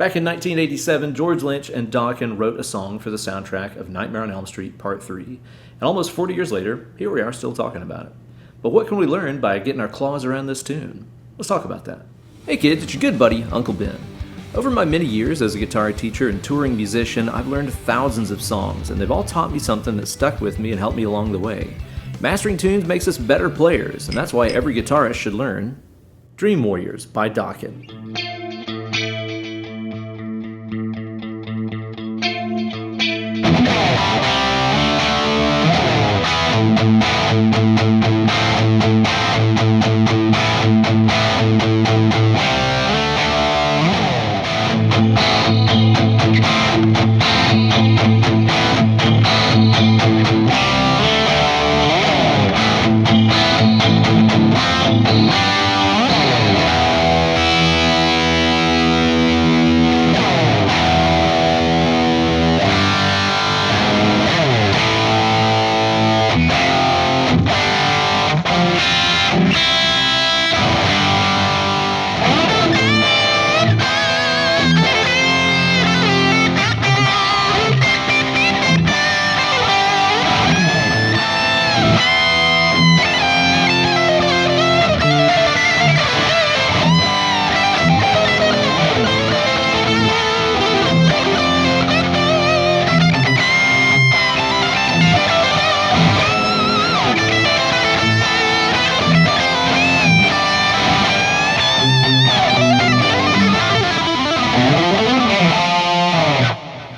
Back in 1987, George Lynch and Dokken wrote a song for the soundtrack of Nightmare on Elm Street Part 3, and almost 40 years later, here we are still talking about it. But what can we learn by getting our claws around this tune? Let's talk about that. Hey kids, it's your good buddy, Uncle Ben. Over my many years as a guitar teacher and touring musician, I've learned thousands of songs, and they've all taught me something that stuck with me and helped me along the way. Mastering tunes makes us better players, and that's why every guitarist should learn Dream Warriors by Dokken.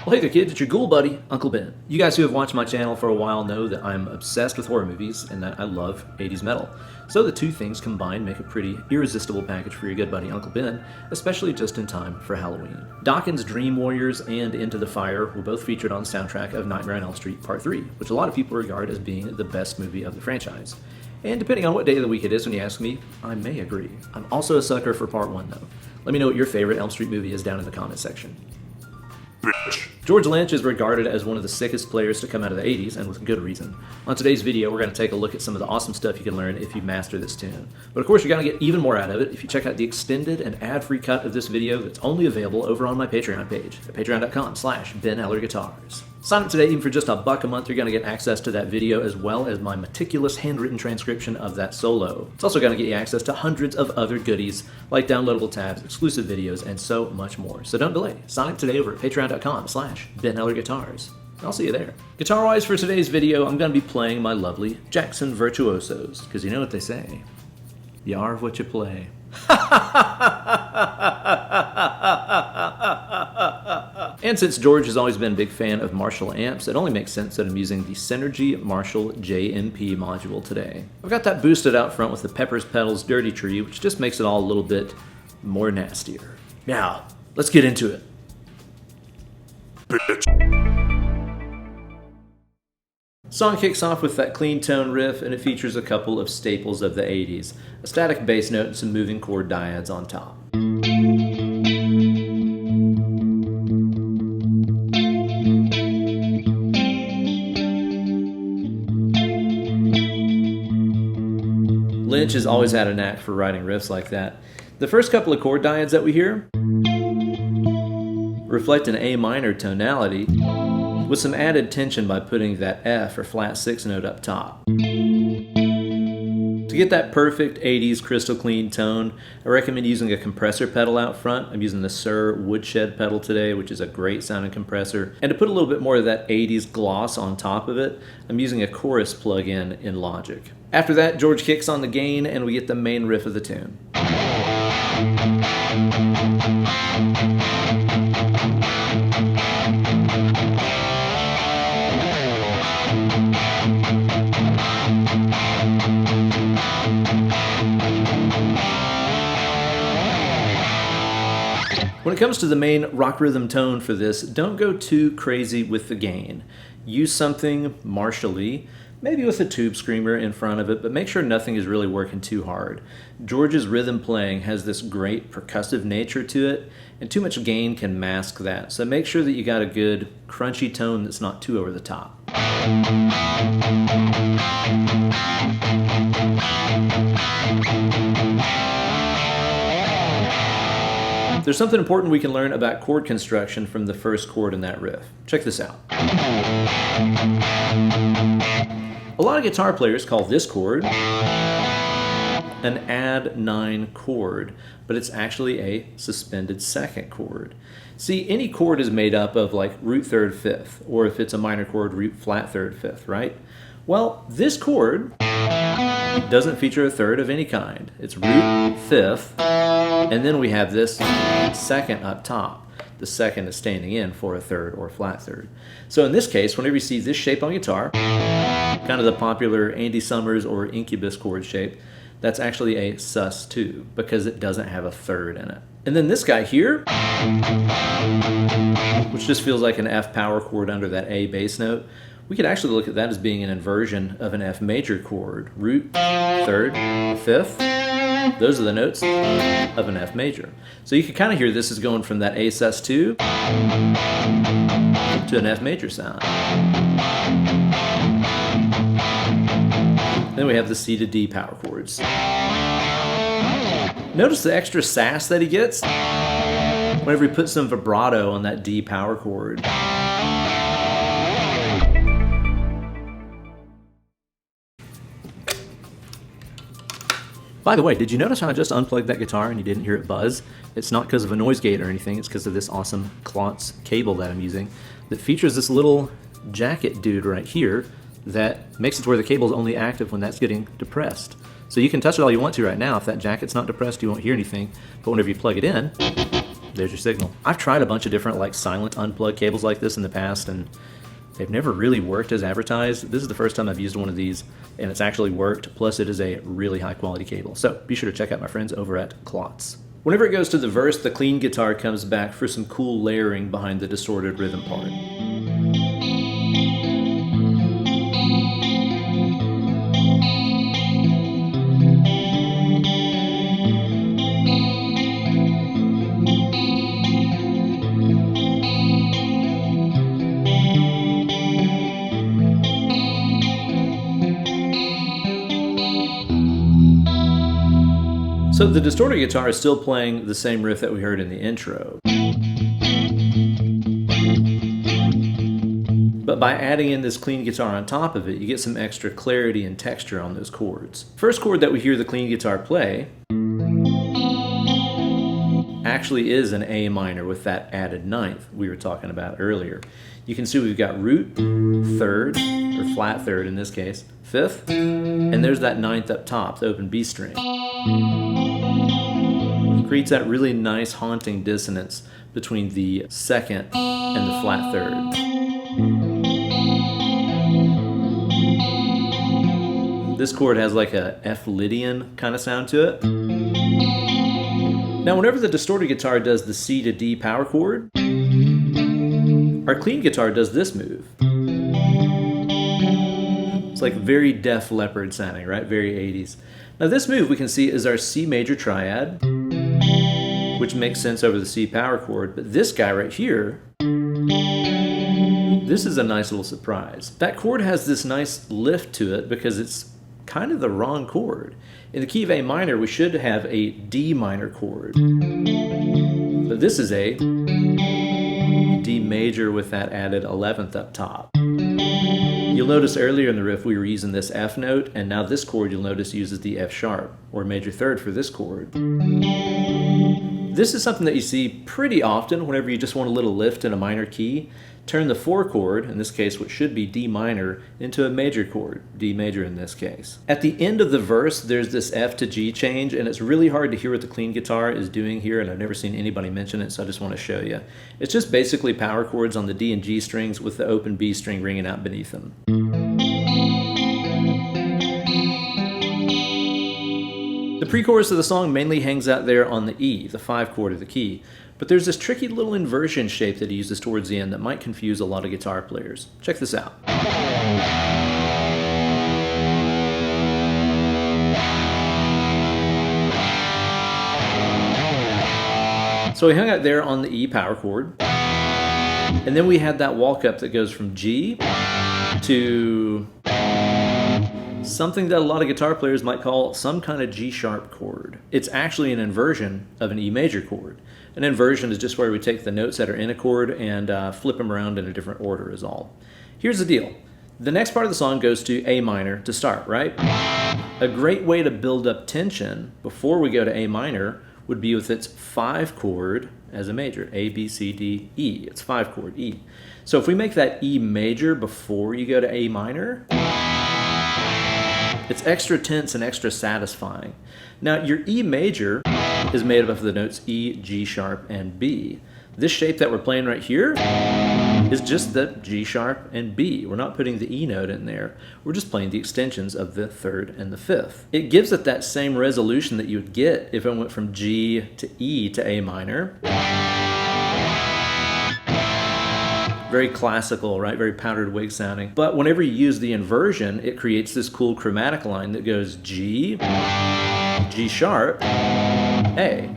Hey there kids, it's your ghoul buddy, Uncle Ben. You guys who have watched my channel for a while know that I'm obsessed with horror movies and that I love 80s metal. So the two things combined make a pretty irresistible package for your good buddy Uncle Ben, especially just in time for Halloween. Dokken's Dream Warriors and Into the Fire were both featured on the soundtrack of Nightmare on Elm Street Part 3, which a lot of people regard as being the best movie of the franchise. And depending on what day of the week it is when you ask me, I may agree. I'm also a sucker for Part 1 though. Let me know what your favorite Elm Street movie is down in the comment section. George Lynch is regarded as one of the sickest players to come out of the 80s, and with good reason. On today's video, we're going to take a look at some of the awesome stuff you can learn if you master this tune. But of course, you're going to get even more out of it if you check out the extended and ad-free cut of this video that's only available over on my Patreon page at patreon.com/BenEllerGuitars. Sign up today, even for just $1 a month, you're going to get access to that video as well as my meticulous handwritten transcription of that solo. It's also going to get you access to hundreds of other goodies like downloadable tabs, exclusive videos, and so much more. So don't delay. Sign up today over at patreon.com/BenEllerGuitars. I'll see you there. Guitar-wise for today's video, I'm going to be playing my lovely Jackson Virtuosos, because you know what they say, you are what you play. And since George has always been a big fan of Marshall amps, it only makes sense that I'm using the Synergy Marshall JMP module today. I've got that boosted out front with the Pepers pedals Dirty Tree, which just makes it all a little bit more nastier. Now, let's get into it. Song kicks off with that clean tone riff, and it features a couple of staples of the 80s, a static bass note and some moving chord dyads on top. Lynch has always had a knack for writing riffs like that. The first couple of chord dyads that we hear reflect an A minor tonality with some added tension by putting that F or flat 6 note up top. To get that perfect 80s crystal clean tone, I recommend using a compressor pedal out front. I'm using the Sir Woodshed pedal today, which is a great sounding compressor. And to put a little bit more of that 80s gloss on top of it, I'm using a chorus plug-in in Logic. After that, George kicks on the gain and we get the main riff of the tune. When it comes to the main rock rhythm tone for this, don't go too crazy with the gain. Use something Marshall-y, maybe with a tube screamer in front of it, but make sure nothing is really working too hard. George's rhythm playing has this great percussive nature to it, and too much gain can mask that. So make sure that you got a good crunchy tone that's not too over the top. There's something important we can learn about chord construction from the first chord in that riff. Check this out. A lot of guitar players call this chord an add 9 chord, but it's actually a suspended second chord. See, any chord is made up of like root third fifth, or if it's a minor chord, root flat third fifth, right? Well, this chord doesn't feature a third of any kind. It's root fifth, and then we have this second up top. The second is standing in for a third or flat third. So in this case, whenever you see this shape on guitar, kind of the popular Andy Summers or Incubus chord shape, that's actually a sus2 because it doesn't have a third in it. And then this guy here, which just feels like an F power chord under that A bass note, we could actually look at that as being an inversion of an F major chord. Root, third, fifth. Those are the notes of an F major. So you can kind of hear this is going from that A sus2 to an F major sound. Then we have the C to D power chords. Notice the extra sass that he gets whenever he puts some vibrato on that D power chord. By the way, did you notice how I just unplugged that guitar and you didn't hear it buzz? It's not because of a noise gate or anything, it's because of this awesome Klotz cable that I'm using that features this little jacket dude right here that makes it to where the cable is only active when that's getting depressed. So you can touch it all you want to right now. If that jacket's not depressed, you won't hear anything, but whenever you plug it in, there's your signal. I've tried a bunch of different like silent unplugged cables like this in the past, and they've never really worked as advertised. This is the first time I've used one of these, and it's actually worked, plus it is a really high quality cable. So be sure to check out my friends over at Klotz. Whenever it goes to the verse, the clean guitar comes back for some cool layering behind the distorted rhythm part. So the distorted guitar is still playing the same riff that we heard in the intro. But by adding in this clean guitar on top of it, you get some extra clarity and texture on those chords. First chord that we hear the clean guitar play actually is an A minor with that added ninth we were talking about earlier. You can see we've got root, third, or flat third in this case, fifth, and there's that ninth up top, the open B string. It creates that really nice haunting dissonance between the second and the flat third. This chord has like a F Lydian kind of sound to it. Now whenever the distorted guitar does the C to D power chord, our clean guitar does this move. It's like very Def Leppard sounding, right? Very 80s. Now this move we can see is our C major triad, which makes sense over the C power chord, but this guy right here, this is a nice little surprise. That chord has this nice lift to it because it's kind of the wrong chord. In the key of A minor, we should have a D minor chord, but this is a D major with that added 11th up top. You'll notice earlier in the riff we were using this F note, and now this chord you'll notice uses the F sharp, or major third for this chord. This is something that you see pretty often whenever you just want a little lift in a minor key. Turn the 4 chord, in this case what should be D minor, into a major chord, D major in this case. At the end of the verse there's this F to G change, and it's really hard to hear what the clean guitar is doing here, and I've never seen anybody mention it, so I just want to show you. It's just basically power chords on the D and G strings with the open B string ringing out beneath them. The pre-chorus of the song mainly hangs out there on the E, the 5 chord of the key, but there's this tricky little inversion shape that he uses towards the end that might confuse a lot of guitar players. Check this out. So we hung out there on the E power chord, and then we had that walk up that goes from G to something that a lot of guitar players might call some kind of G sharp chord. It's actually an inversion of an E major chord, An inversion is just where we take the notes that are in a chord and flip them around in a different order is all. Here's the deal. The next part of the song goes to A minor to start, right? A great way to build up tension before we go to A minor would be with its 5 chord as a major. A, B, C, D, E. It's 5 chord, E. So if we make that E major before you go to A minor, it's extra tense and extra satisfying. Now your E major is made up of the notes E, G sharp, and B. This shape that we're playing right here is just the G sharp and B. We're not putting the E note in there. We're just playing the extensions of the 3rd and the 5th. It gives it that same resolution that you would get if it went from G to E to A minor. Very classical, right? Very powdered wig sounding. But whenever you use the inversion, it creates this cool chromatic line that goes G, G sharp, A.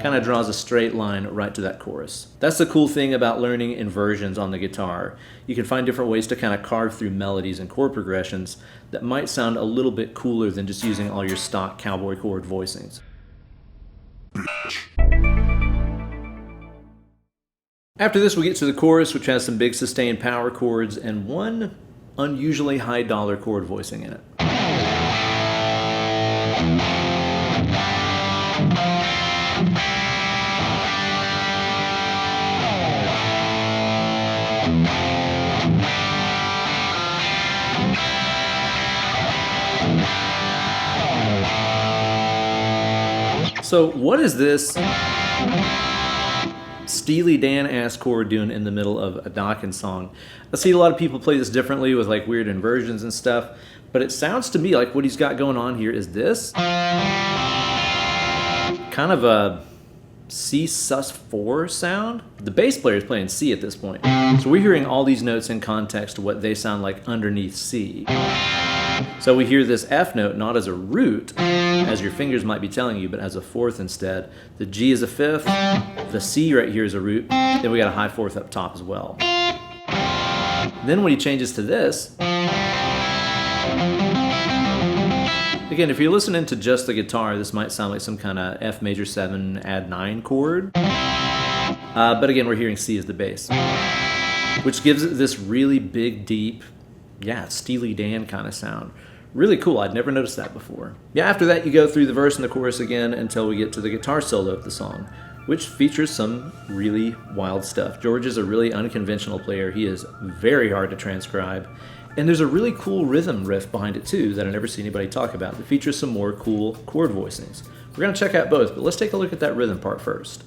Kind of draws a straight line right to that chorus. That's the cool thing about learning inversions on the guitar. You can find different ways to kind of carve through melodies and chord progressions that might sound a little bit cooler than just using all your stock cowboy chord voicings. After this, we get to the chorus, which has some big sustained power chords and one unusually high dollar chord voicing in it. So what is this Steely Dan-ass chord doing in the middle of a Dokken song? I see a lot of people play this differently with like weird inversions and stuff, but it sounds to me like what he's got going on here is this kind of a C sus4 sound. The bass player is playing C at this point. So we're hearing all these notes in context to what they sound like underneath C. So we hear this F note not as a root, as your fingers might be telling you, but as a 4th instead. The G is a 5th, the C right here is a root, then we got a high 4th up top as well. Then when he changes to this, again, if you're listening to just the guitar, this might sound like some kind of F major 7 add 9 chord. But again, we're hearing C as the bass, which gives it this really big, deep, Steely Dan kind of sound. Really cool. I'd never noticed that before. After that, you go through the verse and the chorus again until we get to the guitar solo of the song, which features some really wild stuff. George is a really unconventional player. He is very hard to transcribe. And there's a really cool rhythm riff behind it too that I never see anybody talk about that features some more cool chord voicings. We're going to check out both, but let's take a look at that rhythm part first.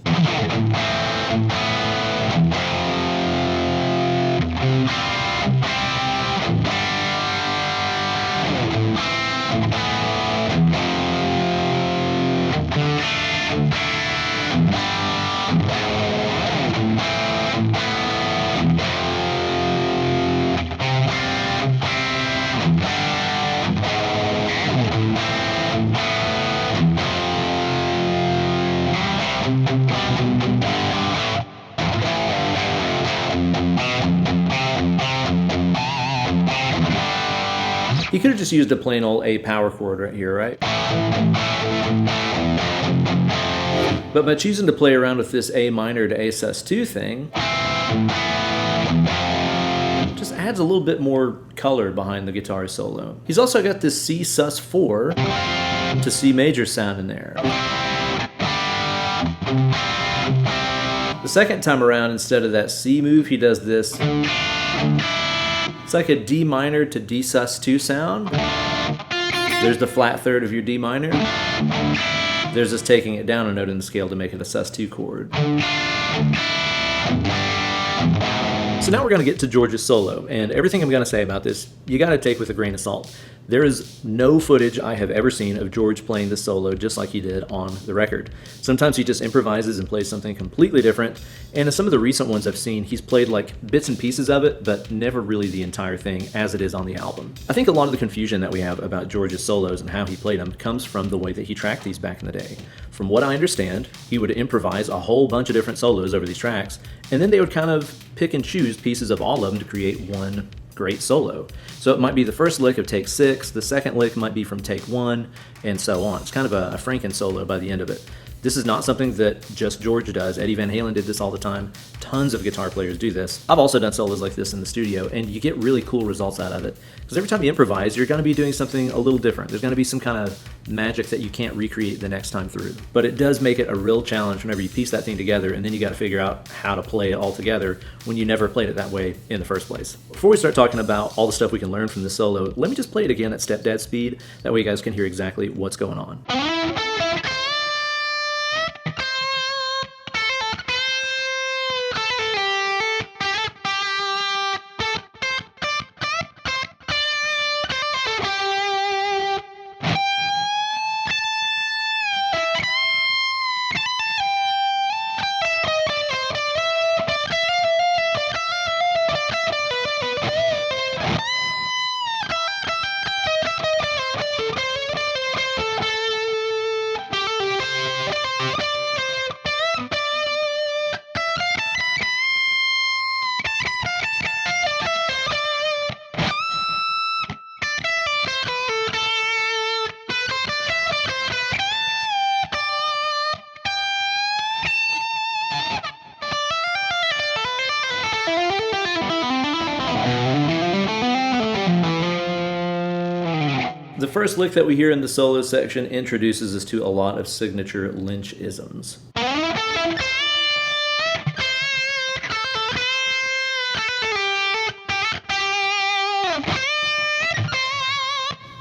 You could have just used a plain old A power chord right here, right? But by choosing to play around with this A minor to A sus2 thing, it just adds a little bit more color behind the guitar solo. He's also got this C sus4 to C major sound in there. The second time around, instead of that C move, he does this. It's like a D minor to D sus2 sound. There's the flat 3rd of your D minor. There's just taking it down a note in the scale to make it a sus2 chord. So now we're going to get to George's solo, and everything I'm going to say about this, you got to take with a grain of salt. There is no footage I have ever seen of George playing the solo just like he did on the record. Sometimes he just improvises and plays something completely different, and in some of the recent ones I've seen, he's played like bits and pieces of it, but never really the entire thing as it is on the album. I think a lot of the confusion that we have about George's solos and how he played them comes from the way that he tracked these back in the day. From what I understand, he would improvise a whole bunch of different solos over these tracks, and then they would kind of pick and choose pieces of all of them to create one great solo. So it might be the first lick of take 6, the second lick might be from take 1, and so on. It's kind of a Franken solo by the end of it. This is not something that just George does. Eddie Van Halen did this all the time. Tons of guitar players do this. I've also done solos like this in the studio, and you get really cool results out of it. Because every time you improvise, you're going to be doing something a little different. There's going to be some kind of magic that you can't recreate the next time through. But it does make it a real challenge whenever you piece that thing together, and then you got to figure out how to play it all together when you never played it that way in the first place. Before we start talking about all the stuff we can learn from the solo, let me just play it again at stepdad speed. That way you guys can hear exactly what's going on. The first lick that we hear in the solo section introduces us to a lot of signature Lynch-isms.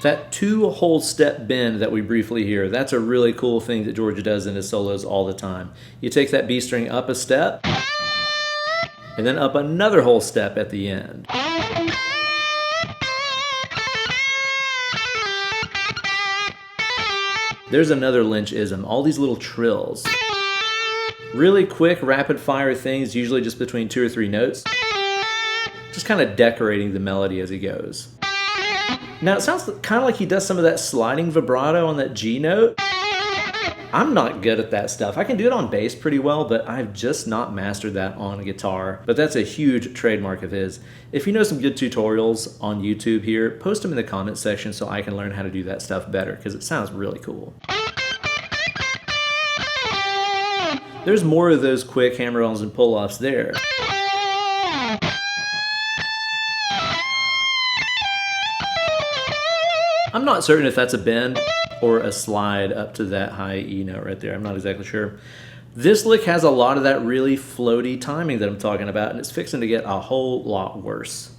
That 2-whole step bend that we briefly hear, that's a really cool thing that George does in his solos all the time. You take that B string up a step, and then up another whole step at the end. There's another Lynch-ism, all these little trills. Really quick, rapid-fire things, usually just between 2 or 3 notes. Just kind of decorating the melody as he goes. Now, it sounds kind of like he does some of that sliding vibrato on that G note. I'm not good at that stuff. I can do it on bass pretty well, but I've just not mastered that on a guitar. But that's a huge trademark of his. If you know some good tutorials on YouTube here, post them in the comments section so I can learn how to do that stuff better, because it sounds really cool. There's more of those quick hammer-ons and pull-offs there. I'm not certain if that's a bend or a slide up to that high E note right there. I'm not exactly sure. This lick has a lot of that really floaty timing that I'm talking about, and it's fixing to get a whole lot worse.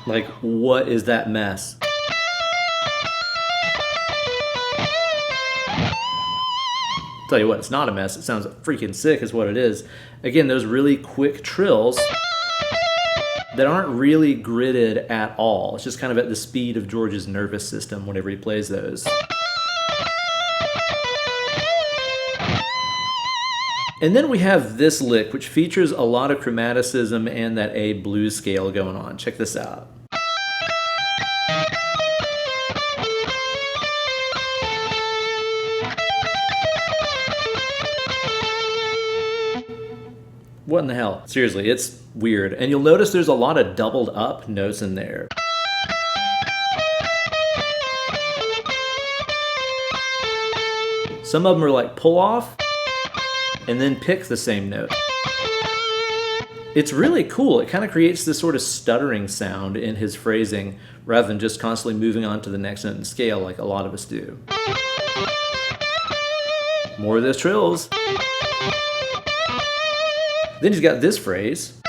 Like, what is that mess? Tell you what, it's not a mess. It sounds freaking sick is what it is. Again, those really quick trills that aren't really gridded at all. It's just kind of at the speed of George's nervous system whenever he plays those. And then we have this lick, which features a lot of chromaticism and that A blues scale going on. Check this out. What in the hell? Seriously, it's weird. And you'll notice there's a lot of doubled up notes in there. Some of them are like pull off and then pick the same note. It's really cool. It kind of creates this sort of stuttering sound in his phrasing rather than just constantly moving on to the next note and scale like a lot of us do. More of those trills. Then he's got this phrase.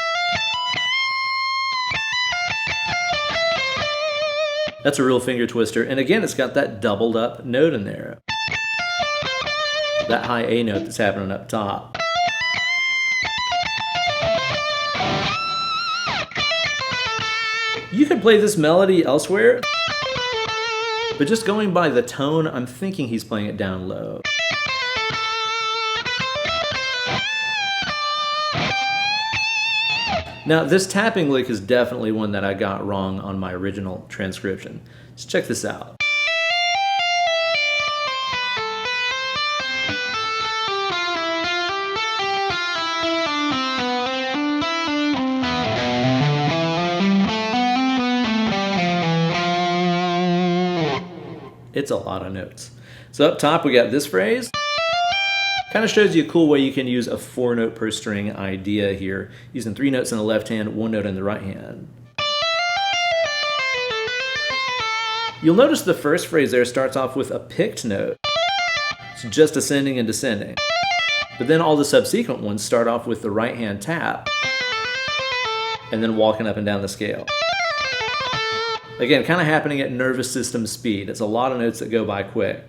That's a real finger twister. And again, it's got that doubled up note in there. That high A note that's happening up top. You could play this melody elsewhere, but just going by the tone, I'm thinking he's playing it down low. Now, this tapping lick is definitely one that I got wrong on my original transcription. Just check this out. It's a lot of notes. So up top we got this phrase. Kind of shows you a cool way you can use a 4-note per string idea here, using 3 notes in the left hand, 1 note in the right hand. You'll notice the first phrase there starts off with a picked note. It's just ascending and descending. But then all the subsequent ones start off with the right hand tap and then walking up and down the scale. Again, kind of happening at nervous system speed. It's a lot of notes that go by quick.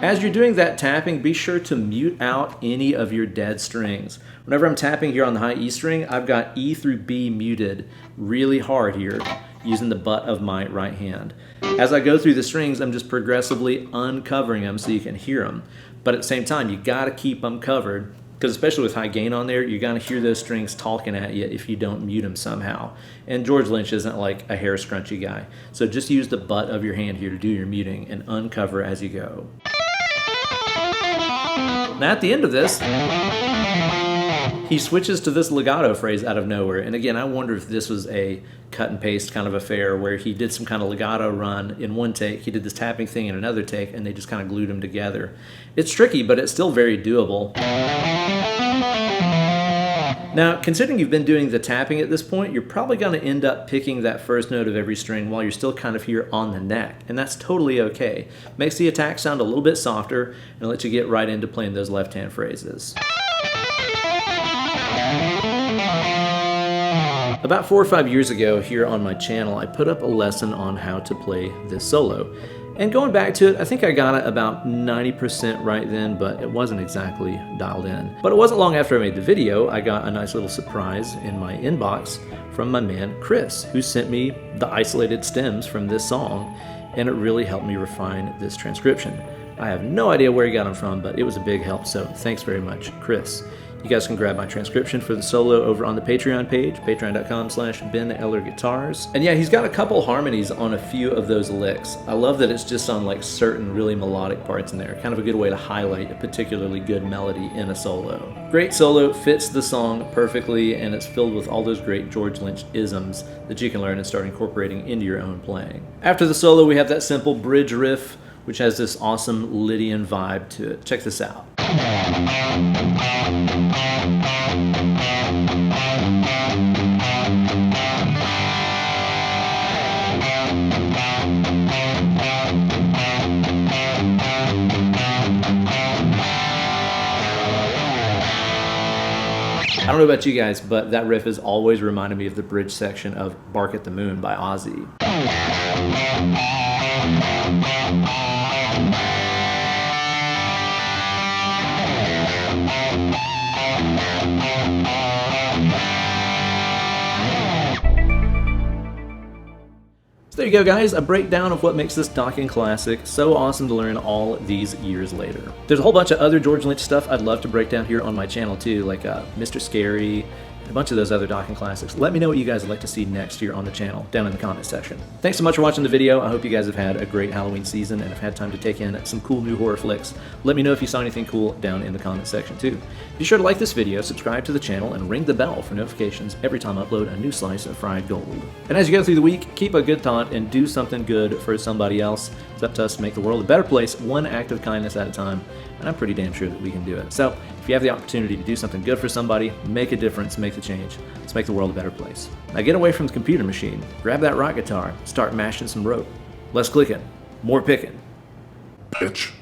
As you're doing that tapping, be sure to mute out any of your dead strings. Whenever I'm tapping here on the high E string, I've got E through B muted really hard here, using the butt of my right hand. As I go through the strings, I'm just progressively uncovering them so you can hear them. But at the same time, you gotta keep them covered, because especially with high gain on there, you're gonna hear those strings talking at you if you don't mute them somehow. And George Lynch isn't like a hair scrunchy guy. So just use the butt of your hand here to do your muting and uncover as you go. Now at the end of this, he switches to this legato phrase out of nowhere. And again, I wonder if this was a cut and paste kind of affair where he did some kind of legato run in one take, he did this tapping thing in another take, and they just kind of glued them together. It's tricky, but it's still very doable. Now, considering you've been doing the tapping at this point, you're probably going to end up picking that first note of every string while you're still kind of here on the neck, and that's totally okay. Makes the attack sound a little bit softer and lets you get right into playing those left-hand phrases. About 4 or 5 years ago here on my channel, I put up a lesson on how to play this solo. And going back to it, I think I got it about 90% right then, but it wasn't exactly dialed in. But it wasn't long after I made the video, I got a nice little surprise in my inbox from my man Chris, who sent me the isolated stems from this song, and it really helped me refine this transcription. I have no idea where he got them from, but it was a big help, so thanks very much, Chris. You guys can grab my transcription for the solo over on the Patreon page, patreon.com/BenEllerGuitars. And yeah, he's got a couple harmonies on a few of those licks. I love that it's just on like certain really melodic parts in there. Kind of a good way to highlight a particularly good melody in a solo. Great solo, fits the song perfectly, and it's filled with all those great George Lynch isms that you can learn and start incorporating into your own playing. After the solo, we have that simple bridge riff, which has this awesome Lydian vibe to it. Check this out. I don't know about you guys, but that riff has always reminded me of the bridge section of Bark at the Moon by Ozzy. So there you go, guys, a breakdown of what makes this Dokken classic so awesome to learn all these years later. There's a whole bunch of other George Lynch stuff I'd love to break down here on my channel too, like Mr. Scary, and a bunch of those other Dokken classics. Let me know what you guys would like to see next here on the channel down in the comment section. Thanks so much for watching the video. I hope you guys have had a great Halloween season and have had time to take in some cool new horror flicks. Let me know if you saw anything cool down in the comment section too. Be sure to like this video, subscribe to the channel, and ring the bell for notifications every time I upload a new slice of fried gold. And as you go through the week, keep a good thought and do something good for somebody else. It's up to us to make the world a better place, one act of kindness at a time, and I'm pretty damn sure that we can do it. So if you have the opportunity to do something good for somebody, make a difference, make the change. Let's make the world a better place. Now get away from the computer machine, grab that rock guitar, start mashing some rope. Less clicking, more picking. Bitch.